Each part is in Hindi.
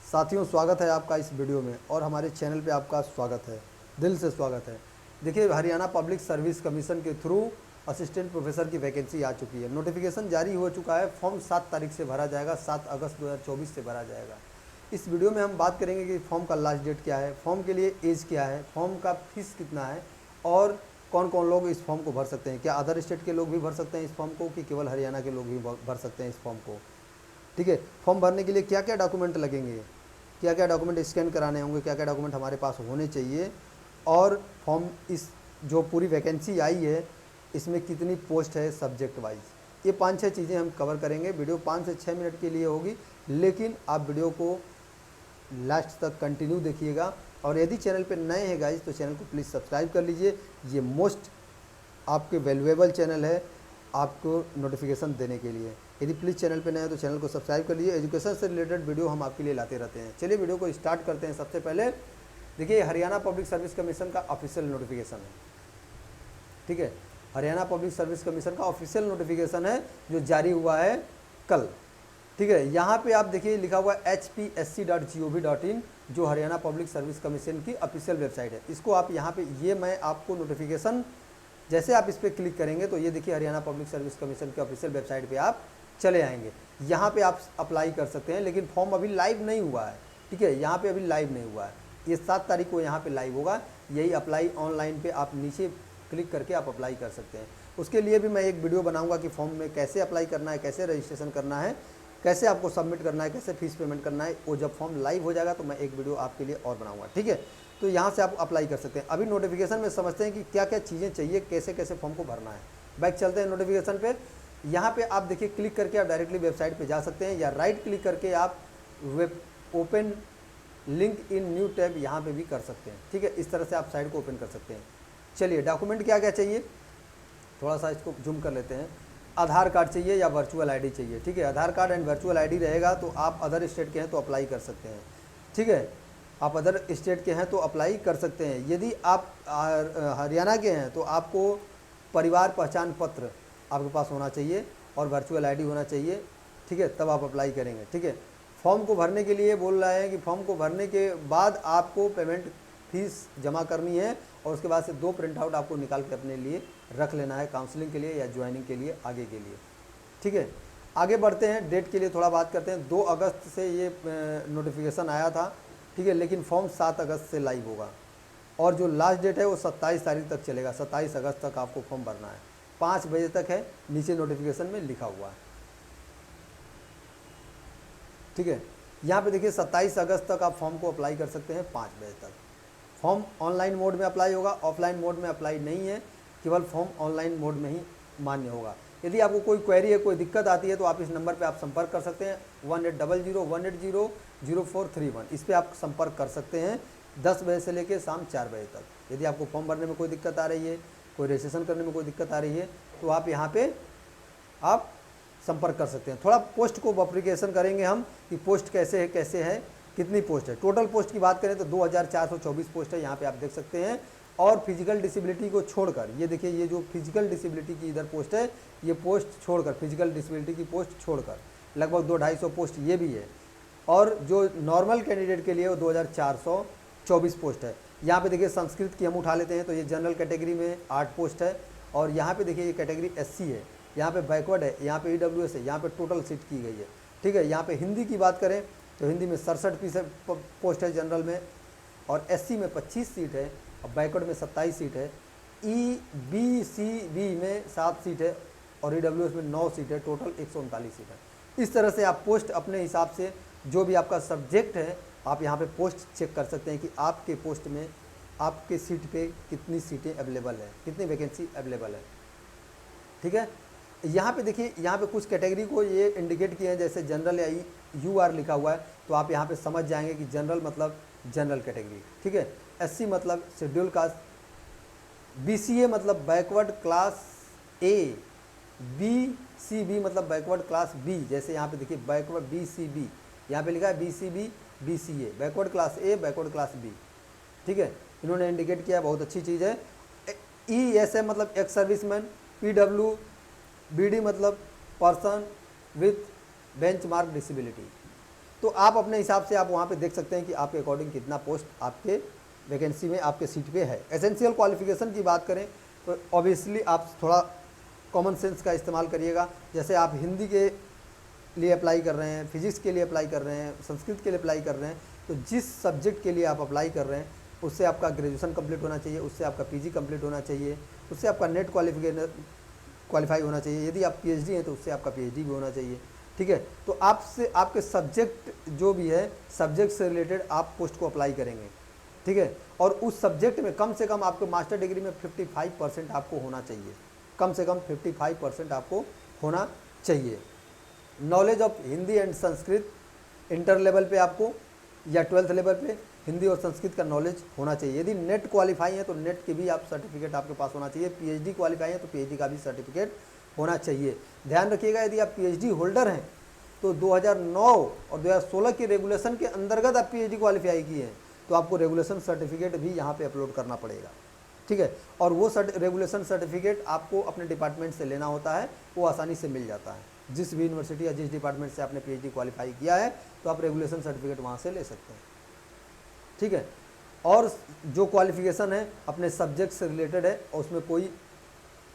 साथियों, स्वागत है आपका इस वीडियो में और हमारे चैनल पे आपका स्वागत है, दिल से स्वागत है। देखिए, हरियाणा पब्लिक सर्विस कमीशन के थ्रू असिस्टेंट प्रोफेसर की वैकेंसी आ चुकी है। नोटिफिकेशन जारी हो चुका है। फॉर्म 7 तारीख से भरा जाएगा, 7 अगस्त 2024 से भरा जाएगा। इस वीडियो में हम बात करेंगे कि फॉर्म का लास्ट डेट क्या है, फॉर्म के लिए एज क्या है, फॉर्म का फीस कितना है और कौन कौन लोग इस फॉर्म को भर सकते हैं। क्या अदर स्टेट के लोग भी भर सकते हैं इस फॉर्म को, कि केवल हरियाणा के लोग भी भर सकते हैं इस फॉर्म को। ठीक है। फॉर्म भरने के लिए क्या क्या डॉक्यूमेंट लगेंगे, क्या क्या डॉक्यूमेंट स्कैन कराने होंगे, क्या क्या डॉक्यूमेंट हमारे पास होने चाहिए, और फॉर्म इस जो पूरी वैकेंसी आई है इसमें कितनी पोस्ट है सब्जेक्ट वाइज, ये 5-6 चीज़ें हम कवर करेंगे। वीडियो 5 से 6 मिनट के लिए होगी, लेकिन आप वीडियो को लास्ट तक कंटिन्यू देखिएगा। और यदि चैनल पे नए हैं गाइज तो चैनल को प्लीज़ सब्सक्राइब कर लीजिए। ये मोस्ट आपके वैल्यूएबल चैनल है आपको नोटिफिकेशन देने के लिए। यदि प्लीज़ चैनल पे नए हैं तो चैनल को सब्सक्राइब कर लीजिए। एजुकेशन से रिलेटेड वीडियो हम आपके लिए लाते रहते हैं। चलिए वीडियो को स्टार्ट करते हैं। सबसे पहले देखिए, हरियाणा पब्लिक सर्विस कमीशन का ऑफिशियल नोटिफिकेशन है। ठीक है, हरियाणा पब्लिक सर्विस कमीशन का ऑफिशियल नोटिफिकेशन है जो जारी हुआ है कल। ठीक है, यहाँ पे आप देखिए लिखा हुआ है hpsc.gov.in, जो हरियाणा पब्लिक सर्विस कमीशन की ऑफिशियल वेबसाइट है। इसको आप यहाँ पे, ये मैं आपको नोटिफिकेशन जैसे आप इस पर क्लिक करेंगे तो ये देखिए हरियाणा पब्लिक सर्विस कमीशन की ऑफिशियल वेबसाइट पे आप चले आएंगे। यहाँ पे आप अप्लाई कर सकते हैं, लेकिन फॉर्म अभी लाइव नहीं हुआ है। ठीक है, यहाँ पे अभी लाइव नहीं हुआ है। ये 7 तारीख को यहाँ पे लाइव होगा। यही अप्लाई ऑनलाइन पे आप नीचे क्लिक करके आप अप्लाई कर सकते हैं। उसके लिए भी मैं एक वीडियो बनाऊँगा कि फॉर्म में कैसे अप्लाई करना है, कैसे रजिस्ट्रेशन करना है, कैसे आपको सबमिट करना है, कैसे फीस पेमेंट करना है। वो जब फॉर्म लाइव हो जाएगा तो मैं एक वीडियो आपके लिए और बनाऊँगा। ठीक है, तो यहाँ से आप अप्लाई कर सकते हैं। अभी नोटिफिकेशन में समझते हैं कि क्या क्या चीज़ें चाहिए, कैसे कैसे फॉर्म को भरना है। बैक चलते हैं नोटिफिकेशन पे। यहाँ पे आप देखिए, क्लिक करके आप डायरेक्टली वेबसाइट पे जा सकते हैं, या राइट क्लिक करके आप web open link in new tab यहाँ पे भी कर सकते हैं। ठीक है, इस तरह से आप साइट को ओपन कर सकते हैं। चलिए, डॉक्यूमेंट क्या क्या चाहिए, थोड़ा सा इसको जूम कर लेते हैं। आधार कार्ड चाहिए या वर्चुअल आईडी चाहिए। ठीक है, आधार कार्ड एंड वर्चुअल आईडी रहेगा तो आप अदर स्टेट के हैं तो अप्लाई कर सकते हैं। ठीक है, आप अदर स्टेट के हैं तो अप्लाई कर सकते हैं। यदि आप हरियाणा के हैं तो आपको परिवार पहचान पत्र आपके पास होना चाहिए और वर्चुअल आईडी होना चाहिए। ठीक है, तब आप अप्लाई करेंगे। ठीक है, फॉर्म को भरने के लिए बोल रहे हैं कि फॉर्म को भरने के बाद आपको पेमेंट फीस जमा करनी है, और उसके बाद से 2 प्रिंट आउट आपको निकाल के अपने लिए रख लेना है, काउंसलिंग के लिए या ज्वाइनिंग के लिए, आगे के लिए। ठीक है, आगे बढ़ते हैं। डेट के लिए थोड़ा बात करते हैं। 2 अगस्त से ये नोटिफिकेशन आया था। ठीक है, लेकिन फॉर्म 7 अगस्त से लाइव होगा, और जो लास्ट डेट है वो 27 तारीख तक चलेगा। 27 अगस्त तक आपको फॉर्म भरना है, 5 बजे तक है, नीचे नोटिफिकेशन में लिखा हुआ है। ठीक है, यहाँ पे देखिए 27 अगस्त तक आप फॉर्म को अप्लाई कर सकते हैं, 5 बजे तक। फॉर्म ऑनलाइन मोड में अप्लाई होगा, ऑफलाइन मोड में अप्लाई नहीं है, केवल फॉर्म ऑनलाइन मोड में ही मान्य होगा। यदि आपको कोई क्वेरी है, कोई दिक्कत आती है तो आप इस नंबर पे आप संपर्क कर सकते हैं, 1800-180-0431। इस पर आप संपर्क कर सकते हैं 10 बजे से लेकर शाम 4 बजे तक। यदि आपको फॉर्म भरने में कोई दिक्कत आ रही है, कोई रजिस्ट्रेशन करने में कोई दिक्कत आ रही है, तो आप यहाँ पे आप संपर्क कर सकते हैं। थोड़ा पोस्ट को वेरिफिकेशन करेंगे हम कि पोस्ट कैसे है, कितनी पोस्ट है। टोटल पोस्ट की बात करें तो 2424 पोस्ट है, यहाँ पे आप देख सकते हैं। और फिजिकल डिसेबिलिटी को छोड़कर, ये देखिए, ये जो फिजिकल डिसेबिलिटी की इधर पोस्ट है, ये पोस्ट छोड़कर, फिजिकल डिसेबिलिटी की पोस्ट छोड़कर लगभग 200-250 पोस्ट ये भी है। और जो नॉर्मल कैंडिडेट के लिए वो 2424 पोस्ट है। यहाँ पे देखिए, संस्कृत की हम उठा लेते हैं तो ये जनरल कैटेगरी में 8 पोस्ट है, और यहाँ पे देखिए ये कैटेगरी SC है, यहाँ पे बैकवर्ड है, यहाँ पे EWS है, यहाँ पे टोटल सीट की गई है। ठीक है, यहाँ पे हिंदी की बात करें तो हिंदी में 67 पोस्ट है जनरल में, और SC में 25 सीट है, और बैकवर्ड में 27 सीट है, EBCB में 7 सीट है, और EWS में 9 सीट है, टोटल 139 सीट है। इस तरह से आप पोस्ट अपने हिसाब से, जो भी आपका सब्जेक्ट है, आप यहाँ पे पोस्ट चेक कर सकते हैं कि आपके पोस्ट में, आपके सीट पे कितनी सीटें अवेलेबल है, कितनी वैकेंसी अवेलेबल है। ठीक है, यहाँ पे देखिए, यहाँ पे कुछ कैटेगरी को ये इंडिकेट किए हैं, जैसे जनरल या UR लिखा हुआ है, तो आप यहाँ पे समझ जाएंगे कि जनरल मतलब जनरल कैटेगरी। ठीक है, SC मतलब शेड्यूल कास्ट, BCA मतलब बैकवर्ड क्लास A, BCB मतलब बैकवर्ड क्लास B। जैसे यहाँ पे देखिए बैकवर्ड BCB, यहाँ पे लिखा है BCB BCA, backward class A, backward class B। ठीक है, इन्होंने इंडिकेट किया, बहुत अच्छी चीज़ है। ESM मतलब एक्स सर्विसमैन, PWBD मतलब पर्सन विथ बेंचमार्क डिसेबिलिटी। तो आप अपने हिसाब से आप वहाँ पे देख सकते हैं कि आपके अकॉर्डिंग कितना पोस्ट आपके वैकेंसी में आपके सीट पे है। एसेंशियल क्वालिफिकेशन की बात करें तो ऑब्वियसली आप थोड़ा कॉमन सेंस का इस्तेमाल करिएगा। जैसे आप हिंदी के लिए अप्लाई कर रहे हैं, फिजिक्स के लिए अप्लाई कर रहे हैं, संस्कृत के लिए अप्लाई कर रहे हैं, तो जिस सब्जेक्ट के लिए आप अप्लाई कर रहे हैं उससे आपका ग्रेजुएशन कंप्लीट होना चाहिए, उससे आपका पीजी कंप्लीट होना चाहिए, उससे आपका नेट क्वालिफाई होना चाहिए। यदि आप पीएचडी हैं तो उससे आपका पीएचडी भी होना चाहिए। ठीक है, तो आपसे आपके सब्जेक्ट जो भी है, सब्जेक्ट से रिलेटेड आप पोस्ट को अप्लाई करेंगे। ठीक है, और उस सब्जेक्ट में कम से कम आपको मास्टर डिग्री में 55% आपको होना चाहिए, कम से कम 55% आपको होना चाहिए। Knowledge of Hindi and Sanskrit inter level पे आपको या 12th लेवल पे हिंदी और संस्कृत का नॉलेज होना चाहिए। यदि नेट क्वालिफाई है तो नेट के भी आप सर्टिफिकेट आपके पास होना चाहिए। पीएचडी क्वालिफाई है तो पीएचडी का भी सर्टिफिकेट होना चाहिए। ध्यान रखिएगा, यदि आप पीएचडी होल्डर हैं तो 2009 और 2016 के रेगुलेशन के अंतर्गत आप पीएचडी क्वालिफाई किए हैं तो आपको रेगुलेशन सर्टिफिकेट भी यहाँ पे अपलोड करना पड़ेगा। ठीक है, और वो रेगुलेशन सर्टिफिकेट आपको अपने डिपार्टमेंट से लेना होता है, वो आसानी से मिल जाता है। जिस भी यूनिवर्सिटी या जिस डिपार्टमेंट से आपने पीएचडी क्वालिफाई किया है तो आप रेगुलेशन सर्टिफिकेट वहाँ से ले सकते हैं। ठीक है, और जो क्वालिफिकेशन है अपने सब्जेक्ट से रिलेटेड है और उसमें कोई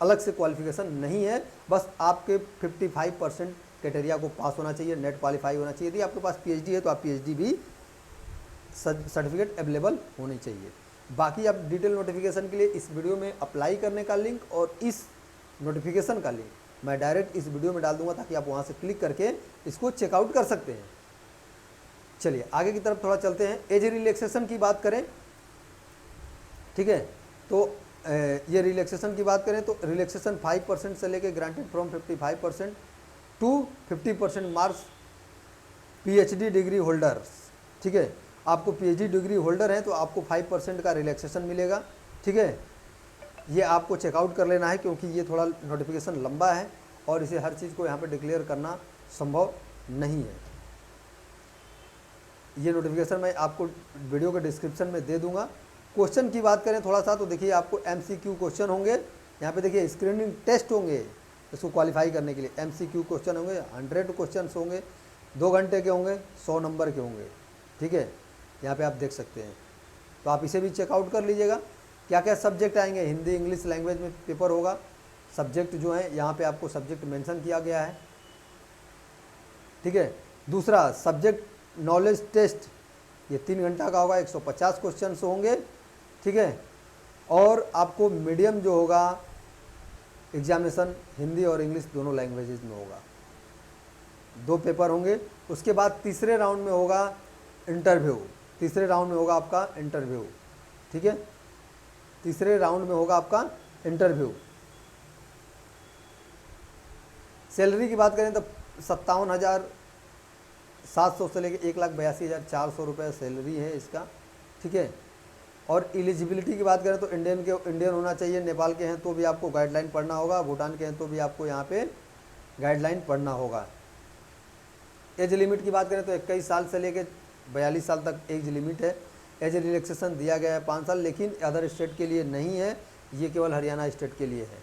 अलग से क्वालिफिकेशन नहीं है, बस आपके 55% क्राइटेरिया को पास होना चाहिए, नेट क्वालिफाई होना चाहिए। यदि आपके पास पीएचडी है तो आप पीएचडी भी सर्टिफिकेट अवेलेबल होनी चाहिए। बाकी आप डिटेल नोटिफिकेशन के लिए इस वीडियो में अप्लाई करने का लिंक और इस नोटिफिकेशन का लिंक मैं डायरेक्ट इस वीडियो में डाल दूंगा ताकि आप वहाँ से क्लिक करके इसको चेकआउट कर सकते हैं। चलिए आगे की तरफ थोड़ा चलते हैं। एज रिलैक्सेशन की बात करें, ठीक है, तो ये रिलैक्सेशन की बात करें तो रिलैक्सेशन 5% से लेके granted from 55% to 50% marks PhD degree holders. ठीक है, आपको पीएचडी डिग्री होल्डर है तो आपको 5% का रिलैक्सेशन मिलेगा। ठीक है, ये आपको चेकआउट कर लेना है क्योंकि ये थोड़ा नोटिफिकेशन लंबा है और इसे हर चीज़ को यहाँ पे डिक्लेयर करना संभव नहीं है। ये नोटिफिकेशन मैं आपको वीडियो के डिस्क्रिप्शन में दे दूंगा। क्वेश्चन की बात करें थोड़ा सा तो देखिए आपको एमसीक्यू क्वेश्चन होंगे, यहाँ पे देखिए स्क्रीनिंग टेस्ट होंगे इसको क्वालिफाई करने के लिए। एमसीक्यू क्वेश्चन होंगे, 100 क्वेश्चन होंगे, 2 घंटे के होंगे, 100 नंबर के होंगे। ठीक है, यहाँ पे आप देख सकते हैं, तो आप इसे भी चेकआउट कर लीजिएगा। क्या क्या सब्जेक्ट आएंगे, हिंदी इंग्लिश लैंग्वेज में पेपर होगा। सब्जेक्ट जो है यहाँ पे आपको सब्जेक्ट मेंशन किया गया है। ठीक है, दूसरा सब्जेक्ट नॉलेज टेस्ट, ये 3 घंटा का होगा, 150 क्वेश्चन होंगे। ठीक है, और आपको मीडियम जो होगा एग्जामिनेशन हिंदी और इंग्लिश दोनों लैंग्वेजेज में होगा। 2 पेपर होंगे। उसके बाद तीसरे राउंड में होगा इंटरव्यू। तीसरे राउंड में होगा आपका इंटरव्यू। ठीक है, तीसरे राउंड में होगा आपका इंटरव्यू। सैलरी की बात करें तो 57,700 से लेकर 1,82,400 रुपये सैलरी है इसका। ठीक है, और एलिजिबिलिटी की बात करें तो इंडियन होना चाहिए। नेपाल के हैं तो भी आपको गाइडलाइन पढ़ना होगा, भूटान के हैं तो भी आपको यहाँ पे गाइडलाइन पढ़ना होगा। एज लिमिट की बात करें तो 21 साल से लेकर 42 साल तक एज लिमिट है। एज रिलैक्सेशन दिया गया है 5 साल, लेकिन अदर स्टेट के लिए नहीं है, ये केवल हरियाणा स्टेट के लिए है।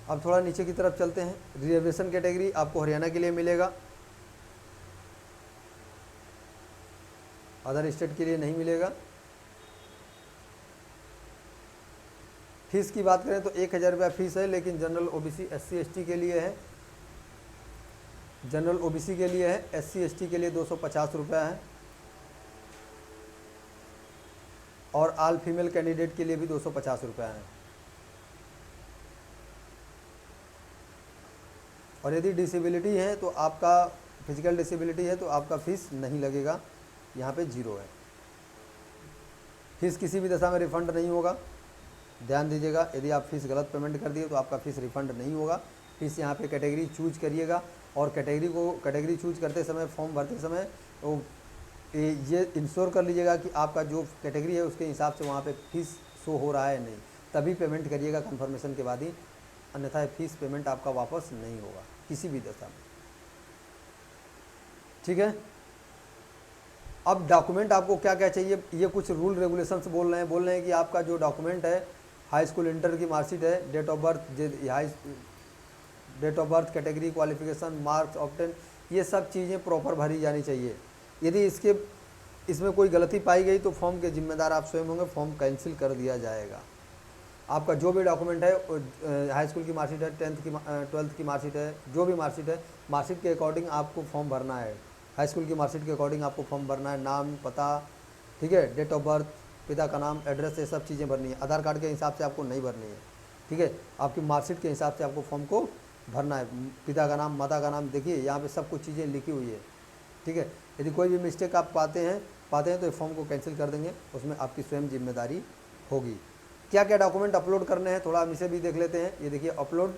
अब थोड़ा नीचे की तरफ चलते हैं। रिजर्वेशन कैटेगरी आपको हरियाणा के लिए मिलेगा, अदर स्टेट के लिए नहीं मिलेगा। फीस की बात करें तो 1,000 रुपया फीस है, लेकिन जनरल ओबीसी SC ST के लिए है। जनरल ओबीसी के लिए है, SC ST के लिए 250 रुपया है, और ऑल फीमेल कैंडिडेट के लिए भी 250 रुपया है। और यदि डिसेबिलिटी है तो आपका फिजिकल डिसेबिलिटी है तो आपका फीस नहीं लगेगा, यहाँ पे 0 है। फीस किसी भी दशा में रिफ़ंड नहीं होगा, ध्यान दीजिएगा। यदि आप फीस गलत पेमेंट कर दिए तो आपका फीस रिफ़ंड नहीं होगा। फीस यहाँ पे कैटेगरी चूज करिएगा, और कैटेगरी चूज करते समय, फॉर्म भरते समय तो ये इंश्योर कर लीजिएगा कि आपका जो कैटेगरी है उसके हिसाब से वहाँ पे फीस शो हो रहा है नहीं, तभी पेमेंट करिएगा कन्फर्मेशन के बाद ही, अन्यथा फीस पेमेंट आपका वापस नहीं होगा किसी भी दशा में। ठीक है, अब डॉक्यूमेंट आपको क्या क्या चाहिए, ये कुछ रूल रेगुलेशंस बोल रहे हैं कि आपका जो डॉक्यूमेंट है, हाई स्कूल इंटर की मार्कशीट है, date of birth, category qualification, marks obtain, ये सब चीज़ें प्रॉपर भरी जानी चाहिए। यदि इसमें कोई गलती पाई गई तो फॉर्म के जिम्मेदार आप स्वयं होंगे, फॉर्म कैंसिल कर दिया जाएगा। आपका जो भी डॉक्यूमेंट है, हाई स्कूल की मार्कशीट है, 12th की मार्कशीट है, जो भी मार्कशीट है, मार्कशीट के अकॉर्डिंग आपको फॉर्म भरना है। हाई स्कूल की मार्कशीट के अकॉर्डिंग आपको फॉर्म भरना है, नाम, पता, ठीक है, डेट ऑफ बर्थ, पिता का नाम, एड्रेस, ये सब चीज़ें भरनी है। आधार कार्ड के हिसाब से आपको नहीं भरनी है, ठीक है, आपकी मार्कशीट के हिसाब से आपको फॉर्म को भरना है। पिता का नाम, माता का नाम, देखिए यहाँ पे सब कुछ चीज़ें लिखी हुई है, ठीक है। यदि कोई भी मिस्टेक आप पाते हैं तो फॉर्म को कैंसिल कर देंगे, उसमें आपकी स्वयं जिम्मेदारी होगी। क्या क्या डॉक्यूमेंट अपलोड करने हैं, थोड़ा हम इसे भी देख लेते हैं। ये देखिए, upload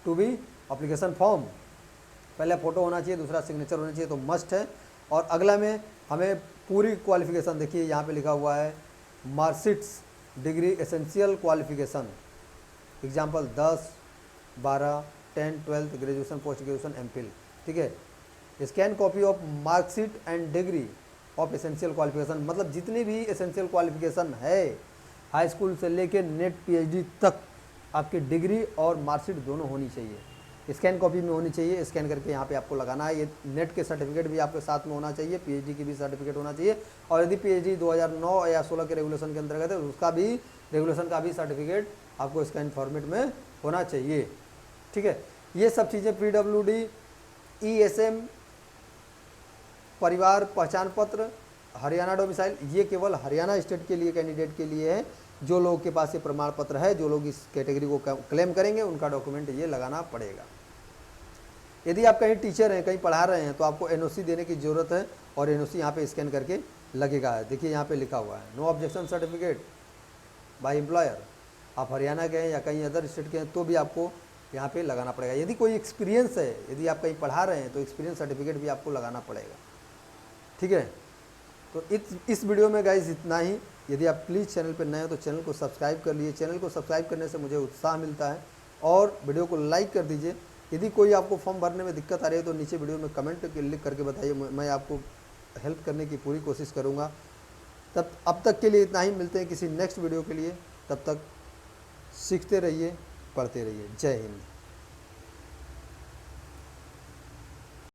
to be application form, पहले फ़ोटो होना चाहिए, दूसरा सिग्नेचर होना चाहिए, तो मस्ट है। और अगला में हमें पूरी क्वालिफिकेशन, देखिए यहाँ पे लिखा हुआ है marksheets, degree, essential qualification, example 10, 12, 10, 12, graduation, post graduation, MPhil, ठीक है। Scan copy of marksheet and degree of essential qualification, मतलब जितनी भी एसेंशियल क्वालिफिकेशन है हाई स्कूल से लेके नेट पीएचडी तक, आपकी डिग्री और मार्कशीट दोनों होनी चाहिए, स्कैन कॉपी में होनी चाहिए। स्कैन करके यहाँ पे आपको लगाना है। ये नेट के सर्टिफिकेट भी आपके साथ में होना चाहिए, पीएचडी की भी सर्टिफिकेट होना चाहिए। और यदि पीएचडी 2009 या 16 के रेगुलेशन के अंतर्गत है, उसका भी रेगुलेशन का भी सर्टिफिकेट आपको स्कैन फॉर्मेट में होना चाहिए, ठीक है। ये सब चीज़ें पीडब्ल्यूडी, ईएसएम, परिवार पहचान पत्र, हरियाणा डोमिसाइल, ये केवल हरियाणा स्टेट के लिए, कैंडिडेट के लिए है। जो लोगों के पास ये प्रमाण पत्र है, जो लोग इस कैटेगरी को क्लेम करेंगे, उनका डॉक्यूमेंट ये लगाना पड़ेगा। यदि आप कहीं टीचर हैं, कहीं पढ़ा रहे हैं, तो आपको एनओसी देने की ज़रूरत है, और एनओसी यहाँ पे स्कैन करके लगेगा। देखिए यहाँ पे लिखा हुआ है no objection certificate by employer. आप हरियाणा के हैं या कहीं अदर स्टेट के हैं तो भी आपको यहाँ पे लगाना पड़ेगा। यदि कोई एक्सपीरियंस है, यदि आप कहीं पढ़ा रहे हैं, तो एक्सपीरियंस सर्टिफिकेट भी आपको लगाना पड़ेगा, ठीक है। तो इस वीडियो में गाइस इतना ही। यदि आप प्लीज़ चैनल पर नए हो तो चैनल को सब्सक्राइब कर लीजिए। चैनल को सब्सक्राइब करने से मुझे उत्साह मिलता है, और वीडियो को लाइक कर दीजिए। यदि कोई आपको फॉर्म भरने में दिक्कत आ रही है तो नीचे वीडियो में कमेंट लिख करके बताइए, मैं आपको हेल्प करने की पूरी कोशिश करूँगा। अब तक के लिए इतना ही, मिलते हैं किसी नेक्स्ट वीडियो के लिए। तब तक सीखते रहिए, पढ़ते रहिए। जय हिंद।